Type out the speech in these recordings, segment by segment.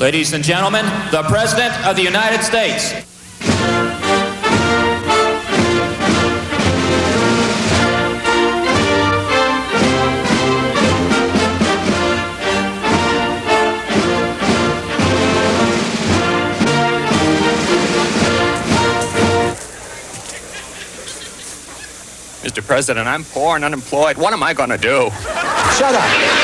Ladies and gentlemen, the President of the United States. Mr. President, I'm poor and unemployed. What am I going to do? Shut up.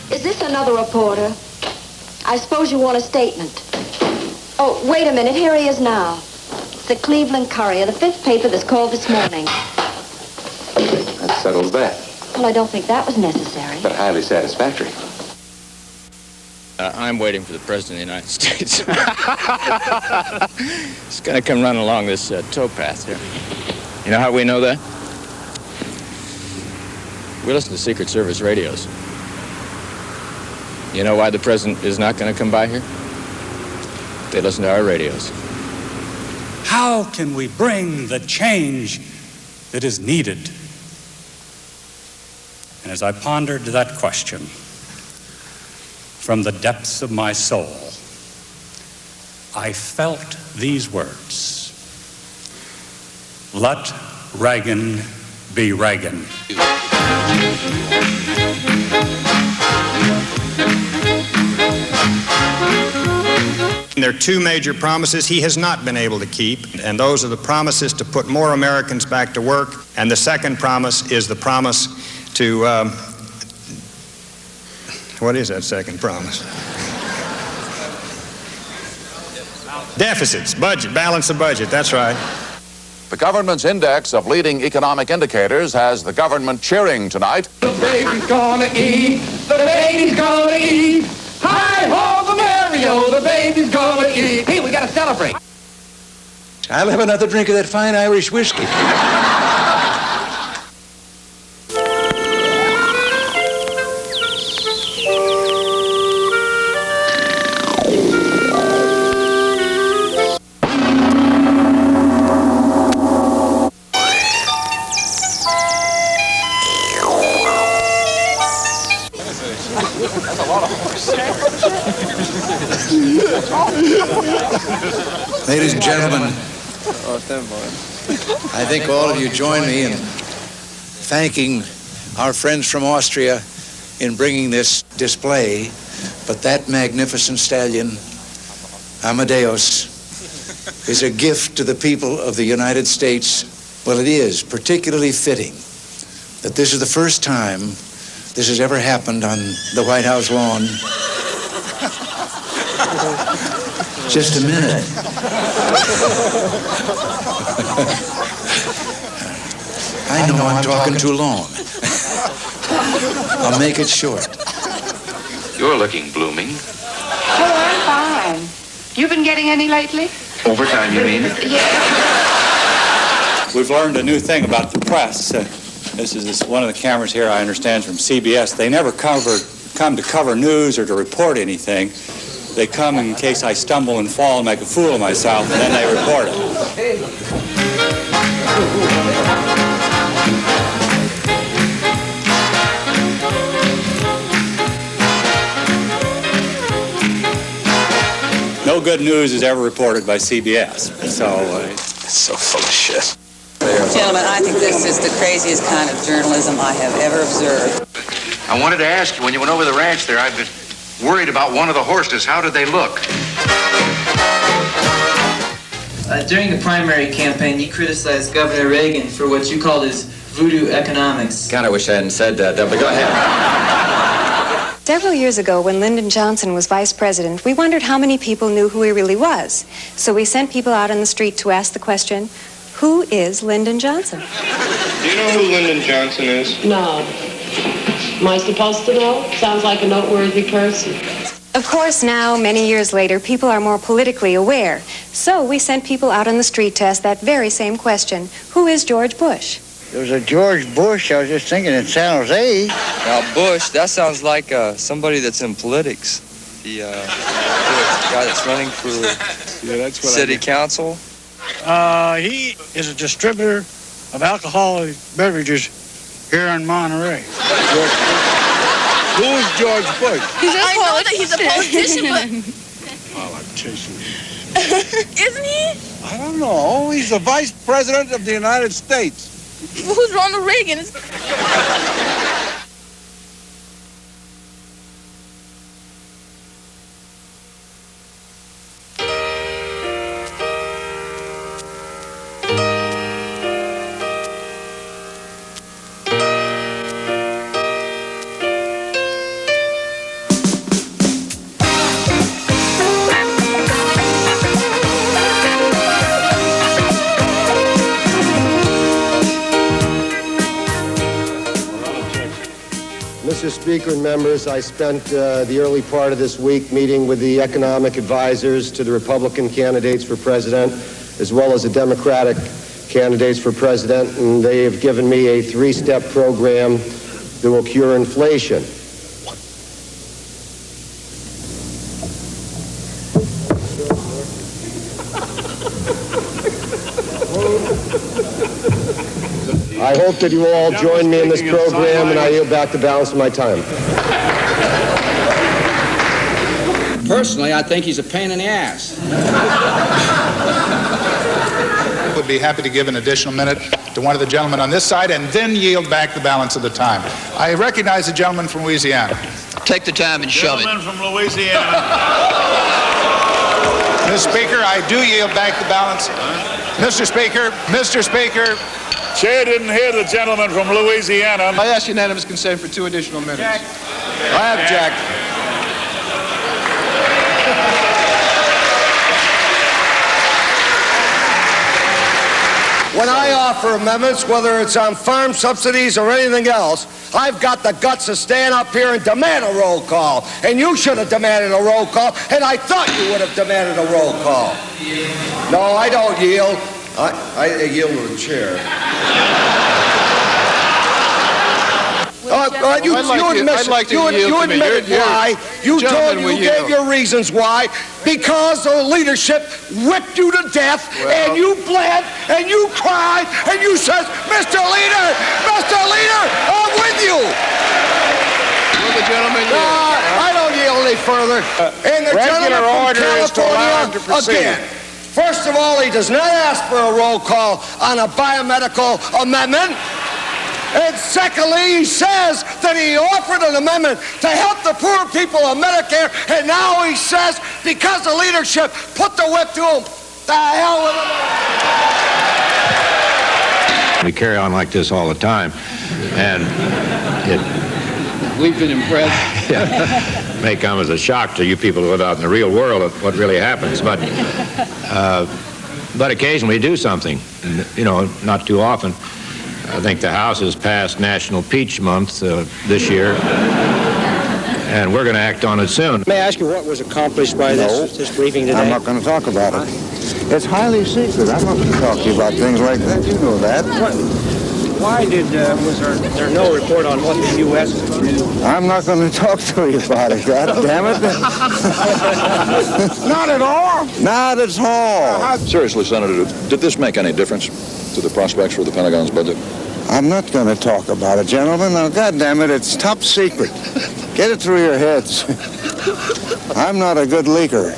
Is this another reporter? I suppose you want a statement. Oh, wait a minute. Here he is now. It's the Cleveland Courier, the 5th paper that's called this morning. That settles that. Well, I don't think that was necessary. But highly satisfactory. I'm waiting for the President of the United States. He's going to come running along this towpath here. You know how we know that? We listen to Secret Service radios. You know why the President is not going to come by here? They listen to our radios. How can we bring the change that is needed? And as I pondered that question, from the depths of my soul, I felt these words: let Reagan be Reagan. There are two major promises he has not been able to keep, and those are the promises to put more Americans back to work, and the second promise is the promise to, what is that second promise? Deficits, budget, balance the budget, that's right. The government's index of leading economic indicators has the government cheering tonight. The baby's gonna eat, the baby's gonna eat. Hi-ho, the Mario, the baby's gonna eat. Hey, we gotta celebrate. I'll have another drink of that fine Irish whiskey. Ladies and gentlemen, I think all of you join me in thanking our friends from Austria in bringing this display, but that magnificent stallion, Amadeus, is a gift to the people of the United States. Well, it is particularly fitting that this is the first time this has ever happened on the White House lawn. Just a minute. I know I'm talking too long. I'll make it short. You're looking blooming. Oh, I'm fine. You been getting any lately? Overtime, you mean? Yeah. We've learned a new thing about the press. This is one of the cameras here, I understand, from CBS. They never come to cover news or to report anything. They come in case I stumble and fall and make a fool of myself, and then they report it. No good news is ever reported by CBS. It's so full of shit. Gentlemen, I think this is the craziest kind of journalism I have ever observed. I wanted to ask you, when you went over the ranch there, I've been worried about one of the horses. How did they look? During the primary campaign, you criticized Governor Reagan for what you called his voodoo economics. God, I wish I hadn't said that, but go ahead. Several years ago, when Lyndon Johnson was vice president, we wondered how many people knew who he really was. So we sent people out on the street to ask the question, who is Lyndon Johnson? Do you know who Lyndon Johnson is? No. Am I supposed to know? Sounds like a noteworthy person. Of course, now, many years later, people are more politically aware. So we sent people out on the street to ask that very same question. Who is George Bush? There's a George Bush. I was just thinking in San Jose. Now, Bush, that sounds like somebody that's in politics. The guy that's running for city council. He is a distributor of alcoholic beverages here in Monterey. Who is George Bush? I know that he's a politician, but... Politician. Isn't he? I don't know. He's the vice president of the United States. Who's Ronald Reagan? Mr. Speaker and members, I spent the early part of this week meeting with the economic advisors to the Republican candidates for president, as well as the Democratic candidates for president, and they have given me a three-step program that will cure inflation. I hope that you will all join me in this program, and I yield back the balance of my time. Personally, I think he's a pain in the ass. But would be happy to give an additional minute to one of the gentlemen on this side and then yield back the balance of the time. I recognize the gentleman from Louisiana. Take the time and shove it. Gentleman from Louisiana. Mr. Speaker, I do yield back the balance. Mr. Speaker, Chair didn't hear the gentleman from Louisiana. I ask unanimous consent for 2 additional minutes. Jack. I object. When I offer amendments, whether it's on farm subsidies or anything else, I've got the guts to stand up here and demand a roll call. And you should have demanded a roll call, and I thought you would have demanded a roll call. No, I don't yield. I yield to the chair. You admitted why. You gave your reasons why. Because the leadership whipped you to death, and you bled, and you cried, and you said, Mr. Leader, I'm with you. Will the gentleman I don't yield any further. And the gentleman from California, again, first of all, he does not ask for a roll call on a biomedical amendment. And secondly, he says that he offered an amendment to help the poor people of Medicare, and now he says because the leadership put the whip to him, the hell with him. We carry on like this all the time, and We've been impressed. may come as a shock to you people who live out in the real world of what really happens, but occasionally we do something, not too often. I think the House has passed National Peach Month this year, and we're going to act on it soon. May I ask you what was accomplished by this briefing today? I'm not going to talk about it. It's highly secret. I'm not going to talk to you about things like that. You know that. Why was there no report on what the U.S. could do? I'm not going to talk to you about it, God damn it. Not at all. Not at all. Seriously, Senator, did this make any difference to the prospects for the Pentagon's budget? I'm not going to talk about it, gentlemen. Now, God damn it, it's top secret. Get it through your heads. I'm not a good leaker.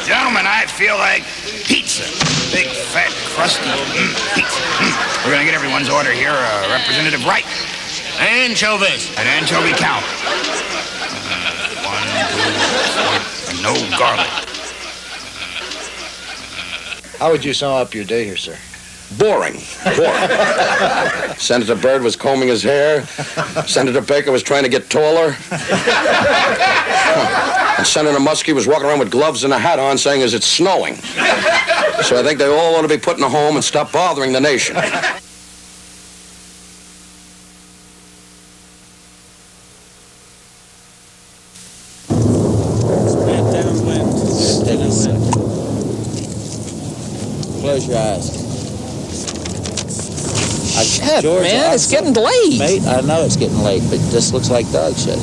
Gentlemen, I feel like pizza. Big, fat, crusty pizza. We're going to get everyone's order here, Representative Wright. Anchovies. An anchovy count. 1, 2, 3, and no garlic. How would you sum up your day here, sir? Boring. Senator Byrd was combing his hair. Senator Baker was trying to get taller. And Senator Muskie was walking around with gloves and a hat on saying, "Is it snowing?" So I think they all ought to be put in a home and stop bothering the nation. Close your eyes. George, man, it's getting late. Mate, I know it's getting late, but this looks like dog shit.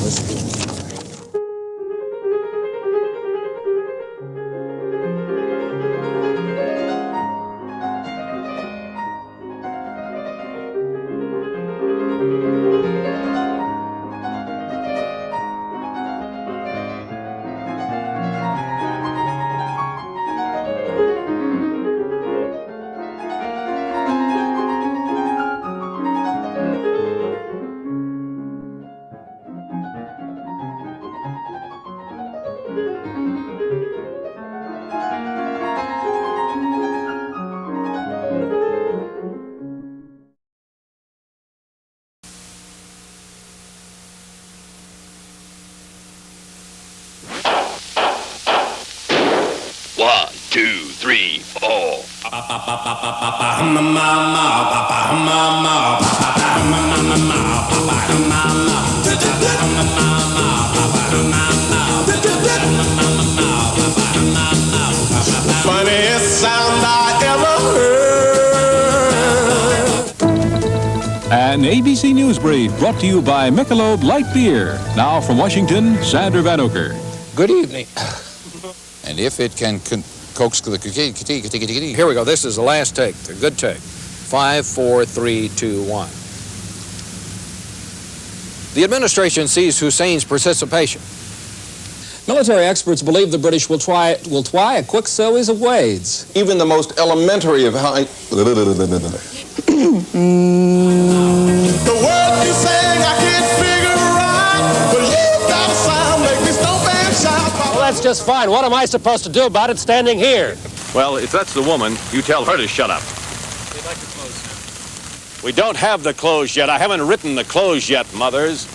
Funniest sound I ever heard. An ABC News Brief brought to you by Michelob Light Beer. Now from Washington, Sander Van Oker. Good evening. And if it can coax the... Here we go. This is the last take. The good take. 5, 4, 3, 2, 1. The administration sees Hussein's participation. Military experts believe the British will try a quick series of ways. Even the most elementary of high... The word you sang I can't figure out, but you got a sound, make me stomp and shout. Well, that's just fine. What am I supposed to do about it standing here? Well, if that's the woman, you tell her to shut up. We don't have the clothes yet. I haven't written the clothes yet, mothers.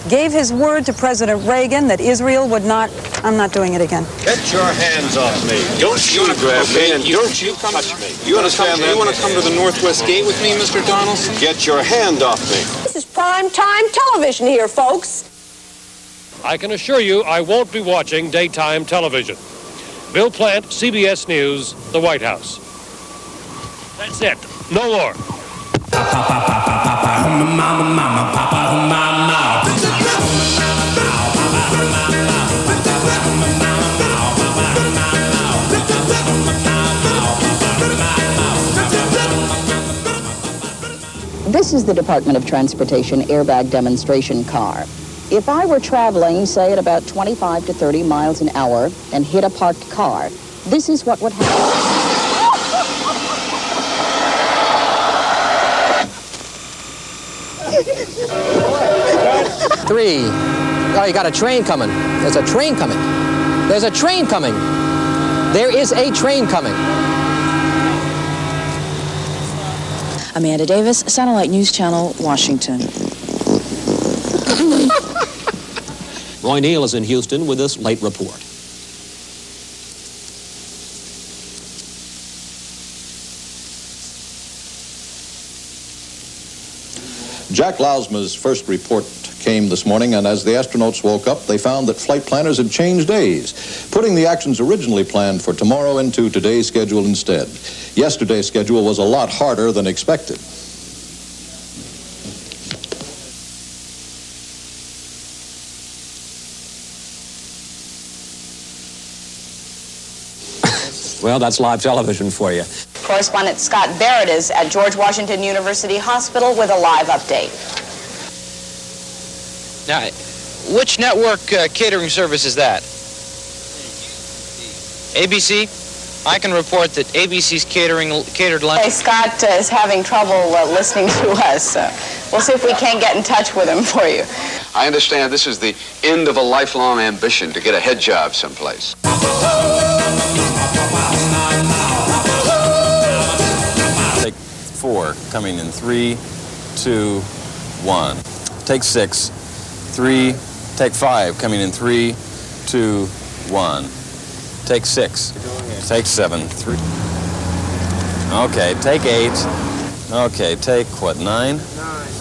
Gave his word to President Reagan that Israel would not... I'm not doing it again. Get your hands off me. Don't you grab me and don't you touch me. You understand that? You want to come to the Northwest Gate with me, Mr. Donaldson? Get your hand off me. This is prime time television here, folks. I can assure you I won't be watching daytime television. Bill Plant, CBS News, the White House. That's it. No more. This is the Department of Transportation airbag demonstration car. If I were traveling, say, at about 25 to 30 miles an hour and hit a parked car, this is what would happen. 3. Oh, you got a train coming. There's a train coming. There's a train coming. There is a train coming. Amanda Davis, Satellite News Channel, Washington. Roy Neal is in Houston with this late report. Jack Lousma's first report came this morning, and as the astronauts woke up, they found that flight planners had changed days, putting the actions originally planned for tomorrow into today's schedule instead. Yesterday's schedule was a lot harder than expected. Well, that's live television for you. Correspondent Scott Barrett is at George Washington University Hospital with a live update. Now, which network catering service is that? ABC? I can report that ABC's catered lunch. Hey, Scott is having trouble listening to us. We'll see if we can't get in touch with him for you. I understand this is the end of a lifelong ambition to get a head job someplace. Take 4, coming in 3, 2, 1. Take 6, 3, take 5, coming in 3, 2, 1. Take 6, take 7, 3. Okay, take 8. Okay, take what, 9?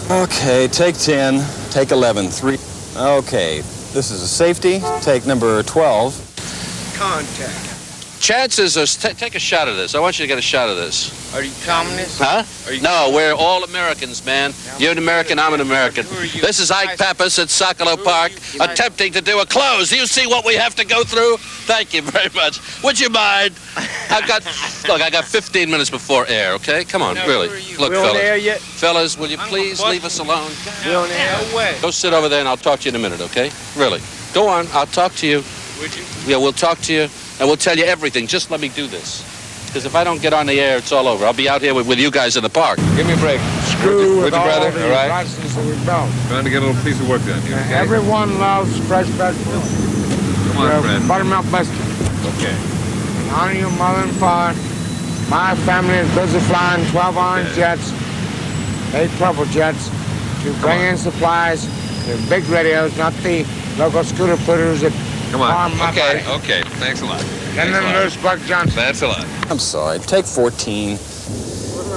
Okay, take 10, take 11, 3. Okay, this is a safety. Take number 12. Contact. Chances are, take a shot of this. I want you to get a shot of this. Are you communists? Huh? No, we're all Americans, man. You're an American, I'm an American. This is Ike Pappas at Sokolov Park attempting to do a close. Do you see what we have to go through? Thank you very much. Would you mind? I got 15 minutes before air, okay? Come on, really. Look, we on air yet? Fellas, will you please leave us alone? We on air? No way. Go sit over there and I'll talk to you in a minute, okay? Really. Go on, I'll talk to you. Would you? Yeah, we'll talk to you. And we'll tell you everything. Just let me do this. Because if I don't get on the air, it's all over. I'll be out here with you guys in the park. Give me a break. Screw with all brother, the all right? licenses that we've built. Trying to get a little piece of work done here, okay? Everyone loves fresh vegetables. Come on, Fred. Buttermilk biscuit. Okay. In honor of your mother and father, my family is busy flying 12 orange jets, 8 purple jets, to bring in supplies, the big radios, not the local scooter putters that Come on. Okay. Okay. Thanks a lot. And then there's Buck Johnson. Thanks a lot. I'm sorry. Take 14.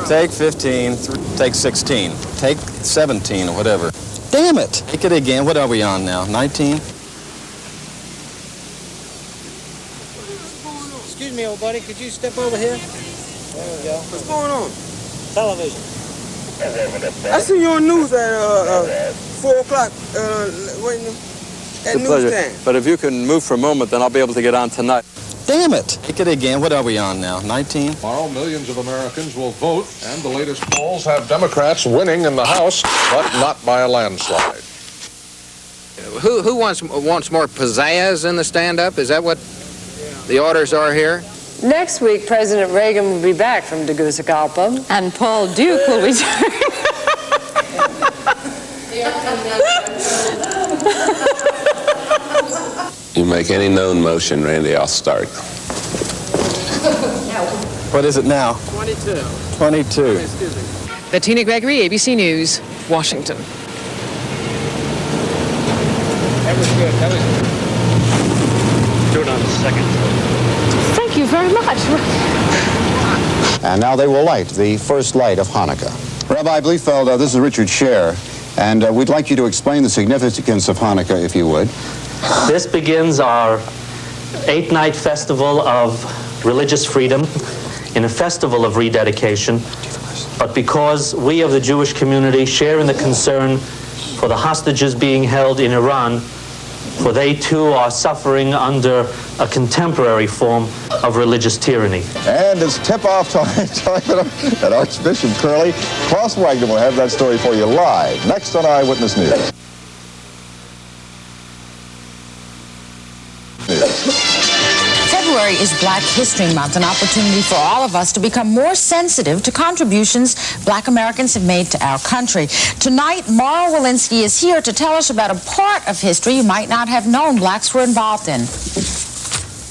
Take 15. Take 16. Take 17 or whatever. Damn it. Take it again. What are we on now? 19? Excuse me, old buddy. Could you step over here? There we go. What's going on? Television. I see you on news at 4 o'clock. Waiting. At news time. But if you can move for a moment, then I'll be able to get on tonight. Damn it. Take it again. What are we on now? 19? Tomorrow, millions of Americans will vote, and the latest polls have Democrats winning in the House, but not by a landslide. who wants more pizzazz in the stand-up? Is that what the orders are here? Next week, President Reagan will be back from Tegucigalpa. And Paul Duke will return. You make any known motion, Randy, I'll start. What is it now? 22. 22. Bettina Gregory, ABC News, Washington. That was good. That was good. Do it on the second. Thank you very much. And now they will light the first light of Hanukkah. Rabbi Bliefeld, this is Richard Scher, and we'd like you to explain the significance of Hanukkah, if you would. This begins our 8-night festival of religious freedom in a festival of rededication, but because we of the Jewish community share in the concern for the hostages being held in Iran, for they too are suffering under a contemporary form of religious tyranny. And it's tip-off time at Archbishop Curley. Klaus Wagner will have that story for you live next on Eyewitness News. February is Black History Month, an opportunity for all of us to become more sensitive to contributions Black Americans have made to our country. Tonight, Mara Walensky is here to tell us about a part of history you might not have known Blacks were involved in.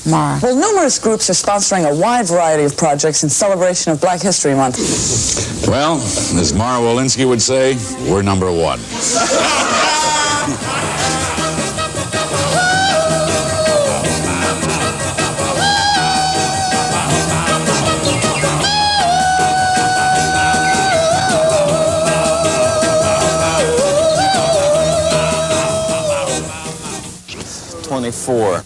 Mara. Well, numerous groups are sponsoring a wide variety of projects in celebration of Black History Month. Well, as Mara Walensky would say, we're number one. 24.